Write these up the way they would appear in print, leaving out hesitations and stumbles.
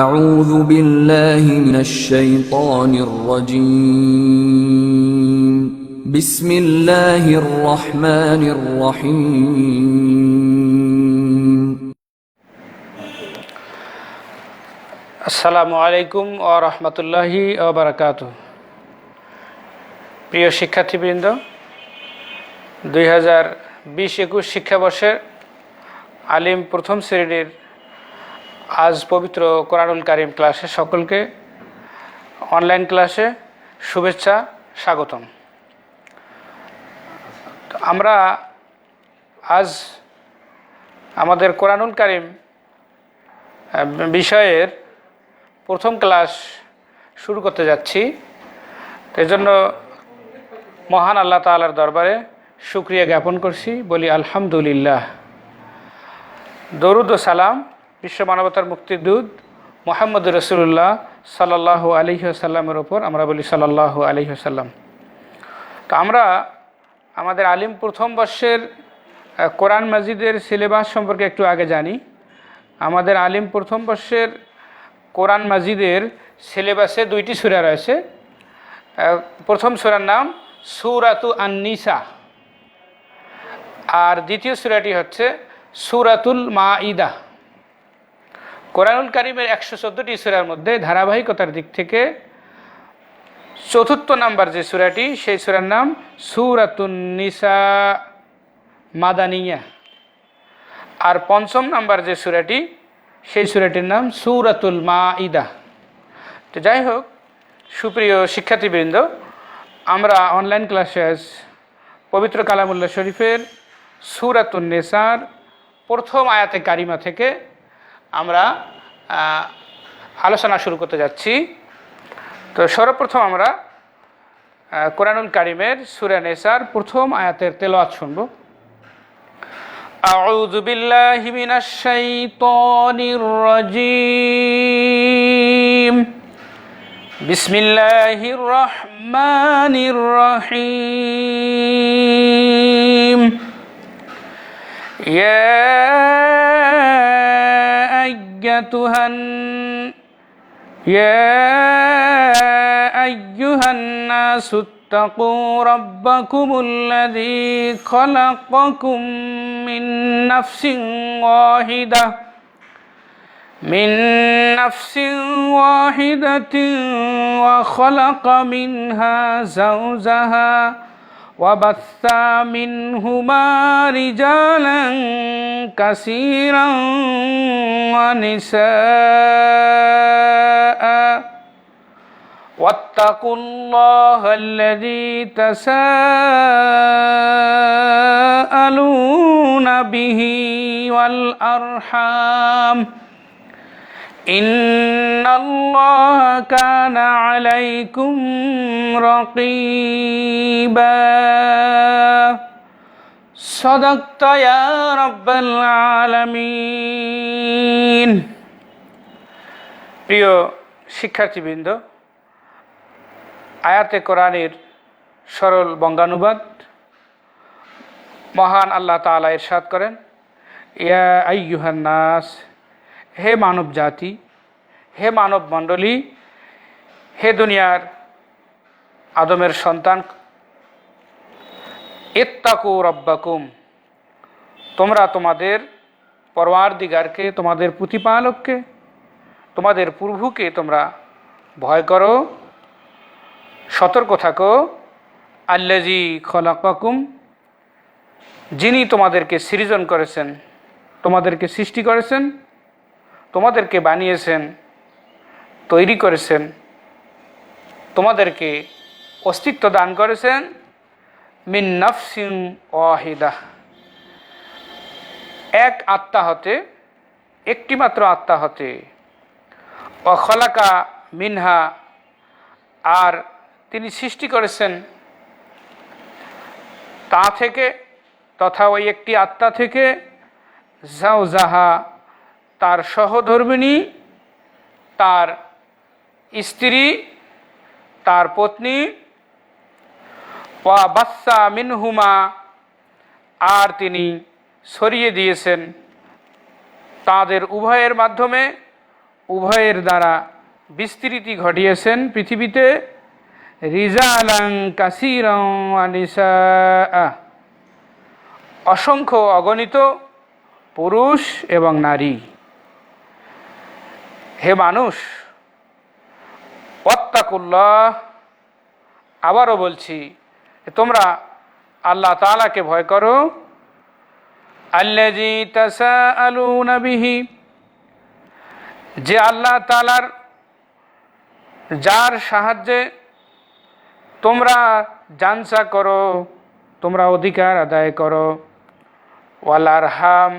أعوذ بالله من الشيطان الرجيم بسم الله الرحمن الرحيم আসসালামু আলাইকুম ওয়া রাহমাতুল্লাহি ওয়া বারাকাতুহু। প্রিয় শিক্ষার্থীবৃন্দ, 2020-21 শিক্ষাবর্ষের আলিম প্রথম শ্রেণীর আজ পবিত্র কোরআনুল কারীম ক্লাসে সকলকে অনলাইন ক্লাসে শুভেচ্ছা, স্বাগতম। আমরা আজ আমাদের কোরআনুল কারীম বিষয়ের প্রথম ক্লাস শুরু করতে যাচ্ছি। এই জন্য মহান আল্লাহ তাআলার দরবারে শুকরিয়া জ্ঞাপন করছি, বলি আলহামদুলিল্লাহ। দরুদ ও সালাম বিশ্ব মানবতার মুক্তির দূত মুহাম্মদুর রাসূলুল্লাহ সাল্লাল্লাহু আলাইহি ওয়াসাল্লামের ওপর আমরা বলি সাল্লাল্লাহু আলাইহি ওয়াসাল্লাম। তো আমরা আমাদের আলিম প্রথম বর্ষের কোরআন মাজিদের সিলেবাস সম্পর্কে একটু আগে জানি। আমাদের আলিম প্রথম বর্ষের কোরআন মাজিদের সিলেবাসে 2টি সূরা রয়েছে। প্রথম সূরার নাম সূরাতু আন-নিসা, আর দ্বিতীয় সূরাটি হচ্ছে সূরাতুল মাঈদা। কোরআনুল কারীমের 114টি সূরার মধ্যে ধারাবাহিকতার দিক থেকে চতুর্থ নাম্বার যে সূরাটি, সেই সূরার নাম সূরাতুন নিসা মাদানিয়া। আর পঞ্চম নাম্বার যে সূরাটি, সেই সূরাটির নাম সূরাতুল মাঈদা। তো যাই হোক, সুপ্রিয় শিক্ষার্থীবৃন্দ, আমরা অনলাইন ক্লাসে আজ পবিত্র কালামুল্লাহ শরীফের সূরাতুন নিসার প্রথম আয়াতে কারিমা থেকে আমরা আলোচনা শুরু করতে যাচ্ছি। তো সর্বপ্রথম আমরা কোরআনুল কারীমের সূরা নিসার প্রথম আয়াতের তেলাওয়াত শুনব। আউযু বিল্লাহি মিনাশ শাইতানির রাজীম। বিসমিল্লাহির রহমানির রহিম। ইয়া أيها الناس اتقوا ربكم الذي خلقكم من نفس واحدة وخلق منها زوجها وبث منهما رجالا كثيرا ونساء واتقوا الله الذي تساءلون به والأرحام إن الله كان عليكم رقيبا صدقت يا رب العالمين। প্রিয় শিক্ষার্থীবৃন্দ, আয়াতে কোরআনের সরল বঙ্গানুবাদ। মহান আল্লাহ তাআলা ইরশাদ করেন, ইয়া আইয়ুহান নাস, হে মানব জাতি, হে মানব মণ্ডলী, হে দুনিয়ার আদমের সন্তান, ইত্তাকু রব্বাকুম, তোমরা তোমাদের পরওয়ারদিগারকে, তোমাদের প্রতিপালককে, তোমাদের প্রভুকে তোমরা ভয় করো, সতর্ক থাকো। আল্লাযী খলাকাকুম, যিনি তোমাদেরকে সৃজন করেছেন, তোমাদেরকে সৃষ্টি করেছেন, তোমাদেরকে বানিয়েছেন, তৈরি করেছেন, তোমাদেরকে অস্তিত্ব দান করেছেন। মিন নাফসিন ওয়াহিদা, এক আত্মা হতে, একটি মাত্র আত্মা হতে। ওয়া খলাকা মিনহা, আর তিনি সৃষ্টি করেছেন তা থেকে, তথা ওই একটি আত্মা থেকে, জাওজাহা, তার সহধর্মিণী, তার স্ত্রী, তার পত্নী। ওয়া বাসসা মিনহুমা, আর তিনি ছড়িয়ে দিয়েছেন তাদের উভয়ের মাধ্যমে উভয়ের দ্বারা বিস্তৃতি ঘটিয়েছেন পৃথিবীতে, রিজালান কাসীরান ওয়া নিসাআ, অসংখ্য অগণিত পুরুষ এবং নারী। হে মানুষ, ওয়াত্তাকুল্লাহ, আবারও বলছি তোমরা আল্লাহ তাআলাকে ভয় করো, আল্লাযী তাসাআলুনা বিহি, যে আল্লাহ তাআলার যার সাহায্যে তোমরা জানসা করো, তোমরা অধিকার আদায় করো, ওয়াল আরহাম,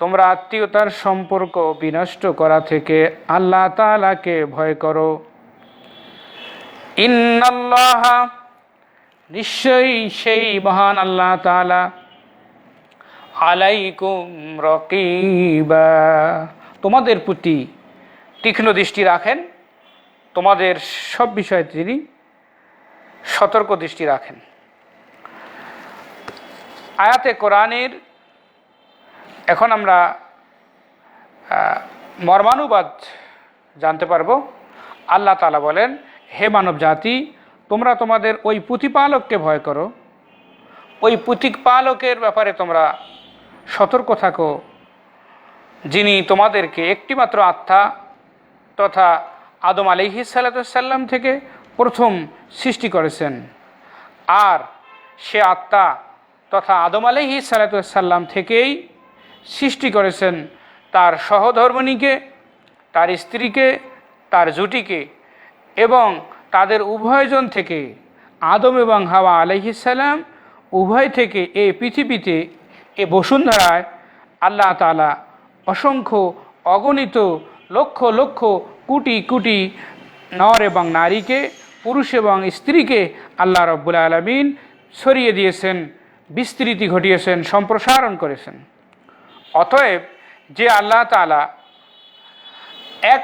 তোমরা আত্মীয়তার সম্পর্ক বিনষ্ট করা থেকে আল্লাহ তাআলাকে ভয় করো। ইন্নাল্লাহা, নিশ্চয়ই সেই মহান আল্লাহ তাআলা, আলাইকুম রকিবা, তোমাদের প্রতি তীক্ষ্ণ দৃষ্টি রাখেন, তোমাদের সব বিষয়ে তিনি সতর্ক দৃষ্টি রাখেন। আয়াতে কোরআনের এখন আমরা মর্মানুবাদ জানতে পারবো। আল্লাহ তাআলা বলেন, হে মানব জাতি, তোমরা তোমাদের ওই প্রতিপালককে ভয় করো, ওই প্রতিপালকের ব্যাপারে তোমরা সতর্ক থাকো, যিনি তোমাদেরকে একটিমাত্র আত্মা তথা আদম আলাইহিস সালাম থেকে প্রথম সৃষ্টি করেছেন। আর সে আত্মা তথা আদম আলাইহিস সালাম থেকেই সৃষ্টি করেছেন তার সহধর্মিণীকে, তার স্ত্রীকে, তার জুটিকে, এবং তাদের উভয়জন থেকে আদম এবং হাওয়া আলাইহিস সালাম উভয় থেকে এই পৃথিবীতে, এ বসুন্ধরায় আল্লাহ তাআলা অসংখ্য অগণিত লক্ষ লক্ষ কোটি কোটি নর এবং নারীকে, পুরুষ এবং স্ত্রীকে আল্লাহ রাব্বুল আলামিন ছড়িয়ে দিয়েছেন, বিস্তৃতি ঘটিয়েছেন, সম্প্রসারণ করেছেন। অতএব যে আল্লাহ তাআলা এক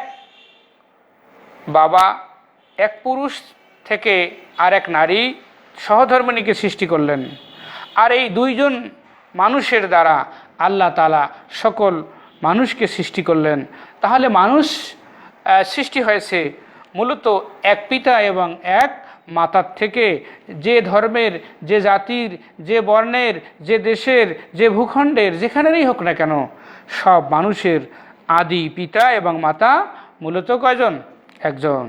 বাবা, এক পুরুষ থেকে আর এক নারী সহধর্মিণীকে সৃষ্টি করলেন, আর এই দুইজন মানুষের দ্বারা আল্লাহ তাআলা সকল মানুষকে সৃষ্টি করলেন, তাহলে মানুষ সৃষ্টি হয়েছে মূলত এক পিতা এবং এক মাতার থেকে। যে ধর্মের, যে জাতির, যে বর্ণের, যে দেশের, যে ভূখণ্ডের, যেখানেরই হোক না কেন, সব মানুষের আদি পিতা এবং মাতা মূলত কয়জন? একজন।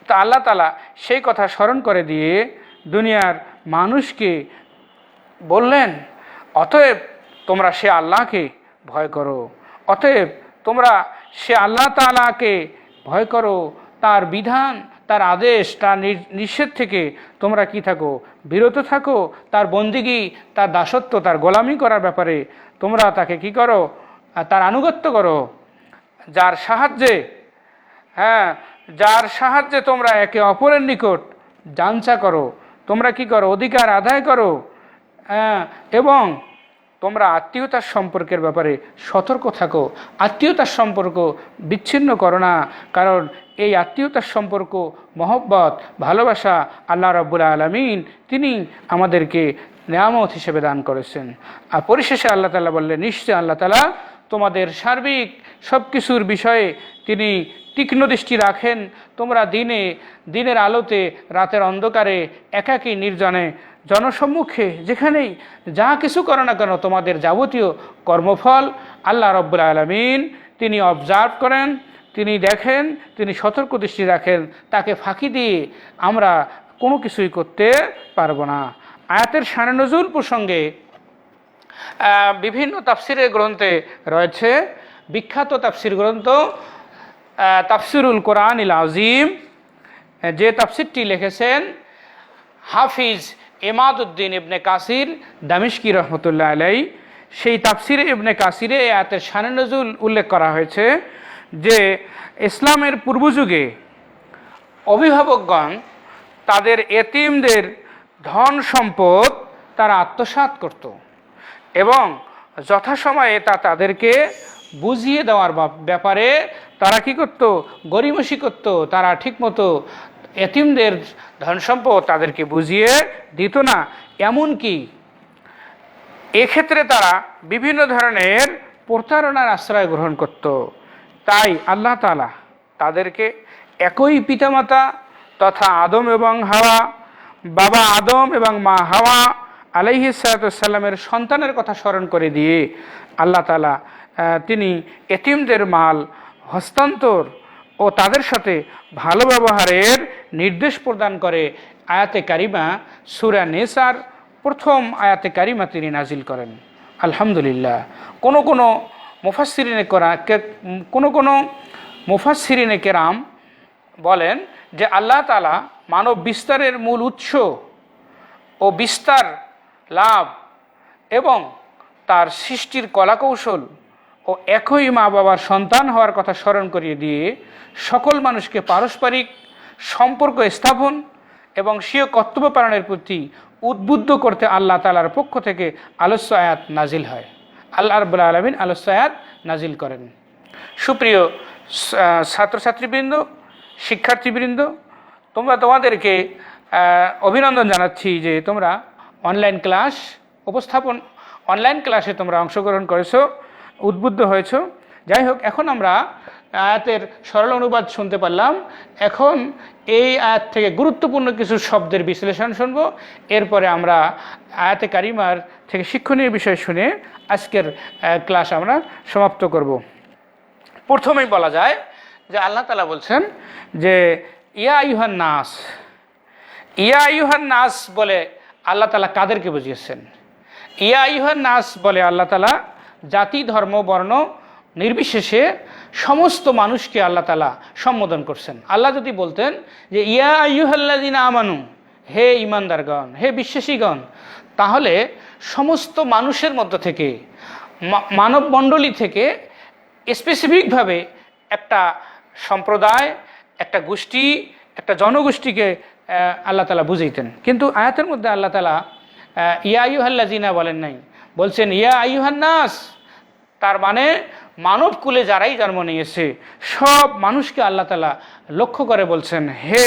তা আল্লাহ তাআলা সেই কথা স্মরণ করে দিয়ে দুনিয়ার মানুষকে বললেন, অতএব তোমরা সে আল্লাহকে ভয় করো, অতএব তোমরা সে আল্লাহ তাআলাকে ভয় করো, তার বিধান, তার আদেশ, তার নিষেধ থেকে তোমরা কি থাকো? বিরত থাকো। তার বন্দিগি, তার দাসত্ব, তার গোলামি করার ব্যাপারে তোমরা তাকে কি করো? তার আনুগত্য করো। যার সাহায্যে, যার সাহায্যে তোমরা একে অপরের নিকট জানসা করো, তোমরা কি করো? অধিকার আদায় করো, এবং তোমরা আত্মীয়তার সম্পর্কের ব্যাপারে সতর্ক থাকো। আত্মীয়তার সম্পর্ক বিচ্ছিন্ন করো না, কারণ এই আত্মীয়তার সম্পর্ক, মহব্বত, ভালোবাসা আল্লাহ রাব্বুল আলামিন তিনি আমাদেরকে নিয়ামত হিসেবে দান করেছেন। আর পরিশেষে আল্লাহ তাআলা বললেন, নিশ্চয় আল্লাহ তাআলা তোমাদের সার্বিক সব কিছুর বিষয়ে তিনি তীক্ষ্ণ দৃষ্টি রাখেন। তোমরা দিনের আলোতে, রাতের অন্ধকারে, একাকী নির্জনে, জনসম্মুখে, যেখানেই যা কিছু করো না কেন, তোমাদের যাবতীয় কর্মফল আল্লাহ রাব্বুল আলামিন তিনি অবজার্ভ করেন, তিনি দেখেন, তিনি সতর্ক দৃষ্টি রাখেন। তাকে ফাঁকি দিয়ে আমরা কোনো কিছুই করতে পারবো না। আয়াতের শানে নজুল প্রসঙ্গে বিভিন্ন তাফসিরের গ্রন্থে রয়েছে। বিখ্যাত তাফসির গ্রন্থ তাফসিরুল কোরআনিল আযীম, যে তাফসিরটি লিখেছেন হাফিজ ইমাদউদ্দিন ইবনে কাসির দামিশকি রহমতুল্লাহ আলাইহি, সেই তাফসিরে ইবনে কাসিরে আয়াতের শানে নজুল উল্লেখ করা হয়েছে যে ইসলামের পূর্বযুগে অভিভাবকগণ তাদের এতিমদের ধন সম্পদ তারা আত্মসাৎ করত এবং যথাসময়ে তা তাদেরকে বুঝিয়ে দেওয়ার ব্যাপারে তারা কি করত? গরিমসি করত। তারা ঠিকমতো এতিমদের ধন সম্পদ তাদেরকে বুঝিয়ে দিত না। এমনকি এক্ষেত্রে তারা বিভিন্ন ধরনের প্রতারণার আশ্রয় গ্রহণ করত। তাই আল্লাহ তাআলা তাদেরকে একই পিতামাতা তথা আদম এবং হাওয়া, বাবা আদম এবং মা হাওয়া আলাইহিস সালামের সন্তানের কথা স্মরণ করে দিয়ে আল্লাহ তাআলা তিনি এতিমদের মাল হস্তান্তর ও তাদের সাথে ভালো ব্যবহারের নির্দেশ প্রদান করে আয়াতে কারিমা সূরা নিসার প্রথম আয়াতে কারিমা তিনি নাজিল করেন। আলহামদুলিল্লাহ। কোনো মুফাসসিরিনে কেরাম বলেন যে আল্লাহ তাআলা মানব বিস্তারের মূল উৎস ও বিস্তার লাভ এবং তার সৃষ্টির কলাকৌশল ও একই মা বাবার সন্তান হওয়ার কথা স্মরণ করিয়ে দিয়ে সকল মানুষকে পারস্পরিক সম্পর্ক স্থাপন এবং স্বীয় কর্তব্য পালনের প্রতি উদ্বুদ্ধ করতে আল্লাহ তাআলার পক্ষ থেকে আলোচ্য আয়াত নাজিল হয়। আল্লাহ রাব্বুল আলামিন আলোচ্য আয়াত নাজিল করেন। সুপ্রিয় ছাত্রছাত্রীবৃন্দ, শিক্ষার্থীবৃন্দ, তোমাদেরকে অভিনন্দন জানাচ্ছি যে তোমরা অনলাইন ক্লাসে তোমরা অংশগ্রহণ করেছো, উদ্বুদ্ধ হয়েছো। যাই হোক, এখন আমরা আয়াতের সরল অনুবাদ শুনতে পারলাম। এখন এই আয়াত থেকে গুরুত্বপূর্ণ কিছু শব্দের বিশ্লেষণ শুনবো। এরপরে আমরা আয়াতে কারিমার থেকে শিক্ষণীয় বিষয় শুনে আজকের ক্লাস আমরা সমাপ্ত করব। প্রথমেই বলা যায় যে আল্লাহ তাআলা বলছেন যে ইয়া আইয়ুহান নাস বলে আল্লাহ তাআলা কাদেরকে বুঝিয়েছেন? ইয়া আইয়ুহান নাস বলে আল্লাহ তাআলা জাতি, ধর্ম, বর্ণ নির্বিশেষে সমস্ত মানুষকে আল্লাহ তাআলা সম্বোধন করছেন। আল্লাহ যদি বলতেন যে ইয়া আইয়ুহাল্লাযিনা আমানু, হে ঈমানদারগণ, হে বিশ্বাসীগণ, তাহলে সমস্ত মানুষের মধ্য থেকে, মানব মণ্ডলী থেকে স্পেসিফিকভাবে একটা সম্প্রদায়, একটা গোষ্ঠী, একটা জনগোষ্ঠীকে আল্লাহ তাআলা বুঝাইতেন। কিন্তু আয়াতের মধ্যে আল্লাহ তাআলা ইয়া আইয়ুহাল্লাযিনা বলেন নাই, বলছেন ইয়া আইয়ুহান নাস। তার মানে মানব কুলে যারাই জন্ম নিয়েছে সব মানুষকে আল্লাহ তাআলা লক্ষ্য করে বলছেন, হে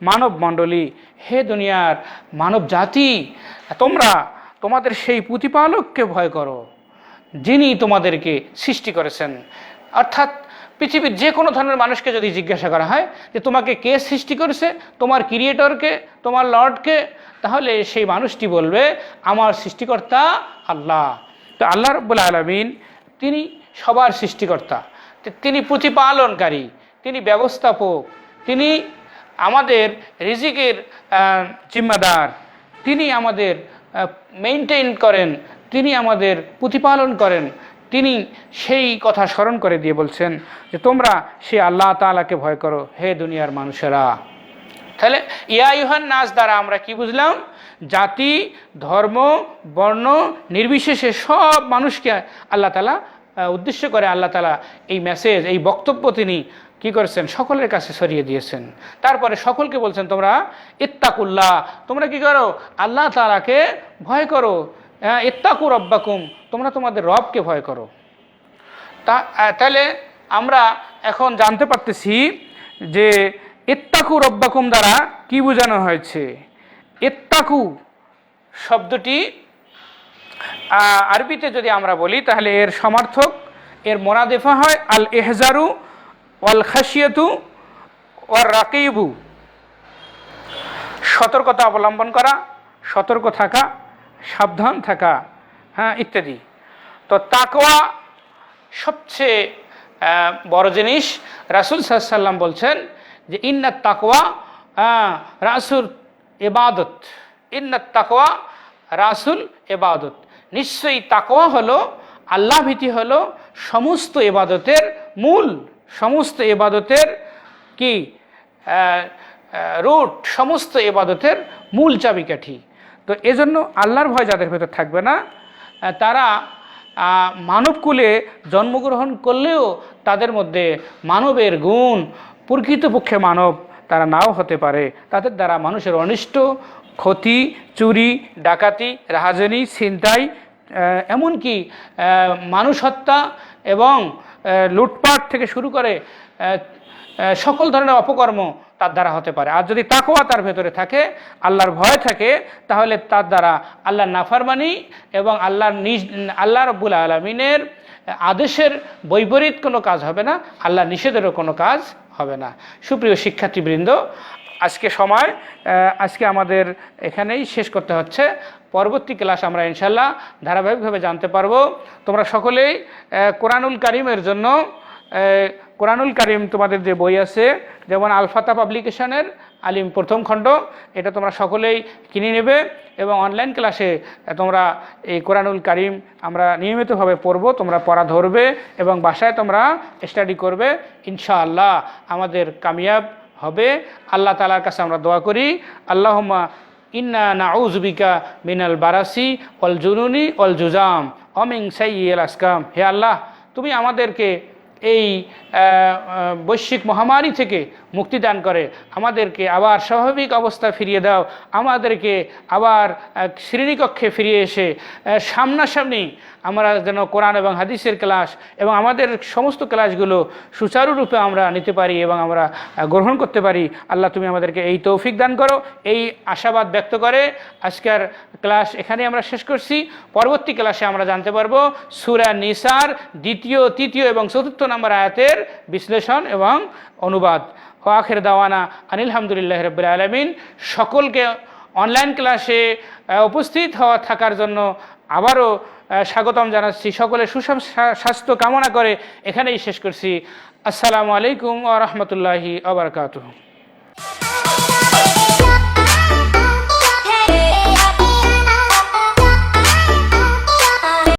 মানব মণ্ডলী, হে দুনিয়ার মানব জাতি, তোমরা তোমাদের সেই প্রতিপালককে ভয় করো যিনি তোমাদেরকে সৃষ্টি করেছেন। অর্থাৎ পৃথিবীর যে কোনো ধরনের মানুষকে যদি জিজ্ঞাসা করা হয় যে তোমাকে কে সৃষ্টি করেছে, তোমার ক্রিয়েটরকে, তোমার লর্ডকে, তাহলে সেই মানুষটি বলবে আমার সৃষ্টিকর্তা আল্লাহ। তো আল্লাহ রাব্বুল আলামিন তিনি সবার সৃষ্টিকর্তা, তিনি প্রতিপালনকারী, তিনি ব্যবস্থাপক, তিনি আমাদের রিজিকের জিম্মাদার, তিনি আমাদের মেইনটেইন করেন, তিনি আমাদের প্রতিপালন করেন। তিনি সেই কথা স্মরণ করে দিয়ে বলছেন যে তোমরা সেই আল্লাহ তাআলাকে ভয় করো হে দুনিয়ার মানুষেরা। তাহলে ইয়া আইয়ুহান নাস দ্বারা আমরা কি বুঝলাম? জাতি, ধর্ম, বর্ণ নির্বিশেষে সব মানুষকে আল্লাহ তাআলা উদ্দেশ্য করে আল্লাহ তাআলা এই মেসেজ, এই বক্তব্য তিনি কি করেছেন? সকলের কাছে ছড়িয়ে দিয়েছেন। তারপরে সকলকে বলছেন তোমরা ইত্তাকুল্লাহ, তোমরা কি করো? আল্লাহ তাআলাকে ভয় করো। ইত্তাকু রব্বাকুম, তোমরা তোমাদের রবকে ভয় করো। তাহলে আমরা এখন জানতে পারতেছি যে ইত্তাকু রব্বাকুম দ্বারা কি বোঝানো হয়েছে। ইত্তাকু শব্দটি আরবিতে যদি আমরা বলি তাহলে এর সমার্থক, এর মোরাদেফা হয় আল ইহজারু ওয়াল খাশিয়াতু ওয়ার রাকিবু, সতর্কতা অবলম্বন করা, সতর্ক থাকা, সাবধান থাকা, ইত্যাদি। তো তাকওয়া সবচেয়ে বড় জিনিস। রাসূল সাল্লাল্লাহু আলাইহি ওয়াসাল্লাম বলছেন যে ইন্নাত তাকওয়া রাসুল ইবাদত, ইন্নাত তাকওয়া রাসুল ইবাদত, নিশ্চয়ই তাকওয়া হলো, আল্লাহ ভীতি হলো সমস্ত ইবাদতের মূল, সমস্ত ইবাদতের কি রুট, সমস্ত ইবাদতের মূল চাবিকাঠি। তো এজন্য আল্লাহর ভয় যাদের ভেতর থাকবে না, তারা মানবকুলে জন্মগ্রহণ করলেও তাদের মধ্যে মানবের গুণ, প্রকৃতপক্ষে মানব তারা নাও হতে পারে। তাদের দ্বারা মানুষের অনিষ্ট, ক্ষতি, চুরি, ডাকাতি, রাহাজানি, ছিনতাই, এমনকি মানুষ হত্যা এবং লুটপাট থেকে শুরু করে সকল ধরনের অপকর্ম তার দ্বারা হতে পারে। আর যদি তাকওয়া তার ভেতরে থাকে, আল্লাহর ভয় থাকে, তাহলে তার দ্বারা আল্লাহর নাফরমানি এবং আল্লাহ রাব্বুল আলামিনের আদেশের বৈপরীত কোনো কাজ হবে না, আল্লাহ নিষেধেরও কোনো কাজ হবে না। সুপ্রিয় শিক্ষার্থীবৃন্দ, আজকে আমাদের এখানেই শেষ করতে হচ্ছে। পরবর্তী ক্লাস আমরা ইনশাল্লাহ ধারাবাহিকভাবে জানতে পারবো। তোমরা সকলেই কোরআনুল কারিমের জন্য কোরআনুল কারিম তোমাদের যে বই আছে, যেমন আলফাতা পাবলিকেশনের আলিম প্রথম খণ্ড, এটা তোমরা সকলেই কিনে নেবে এবং অনলাইন ক্লাসে তোমরা এই কোরআনুল কারিম আমরা নিয়মিতভাবে পড়ব, তোমরা পড়া ধরবে এবং বাসায় তোমরা স্টাডি করবে। ইনশাআল্লাহ আমাদের কামিয়াব হবে। আল্লাহ তাআলার কাছে আমরা দোয়া করি, আল্লাহুম্মা ইন্না নাউযু বিকা মিনাল বারাসি ওয়াল জুনুনি ওয়াল জুজাম ওয়া মিন সাইয়্যিল আসকাম। হে আল্লাহ, তুমি আমাদেরকে এই বৈশ্বিক মহামারী থেকে মুক্তি দান করে আমাদেরকে আবার স্বাভাবিক অবস্থা ফিরিয়ে দাও, আমাদেরকে আবার শ্রেণীকক্ষে ফিরিয়ে এসে সামনাসামনি আমরা যেন কোরআন এবং হাদিসের ক্লাস এবং আমাদের সমস্ত ক্লাসগুলো সুচারুরূপে আমরা নিতে পারি এবং আমরা গ্রহণ করতে পারি। আল্লাহ, তুমি আমাদেরকে এই তৌফিক দান করো। এই আশাবাদ ব্যক্ত করে আজকের ক্লাস এখানে আমরা শেষ করছি। পরবর্তী ক্লাসে আমরা জানতে পারবো সূরা নিসার দ্বিতীয়, তৃতীয় এবং চতুর্থ নম্বর আয়াতের বিশ্লেষণ এবং অনুবাদ। ওয়া আখির দাওয়ানা আনিল হামদুলিল্লাহি রাব্বিল আলামিন। সকলকে অনলাইন ক্লাসে উপস্থিত থাকার জন্য আবারও স্বাগতম জানাচ্ছি। সকলের সুস্বাস্থ্য কামনা করে এখানেই শেষ করছি। আসসালামু আলাইকুম ওয়া রাহমাতুল্লাহি ওয়া বারাকাতুহু।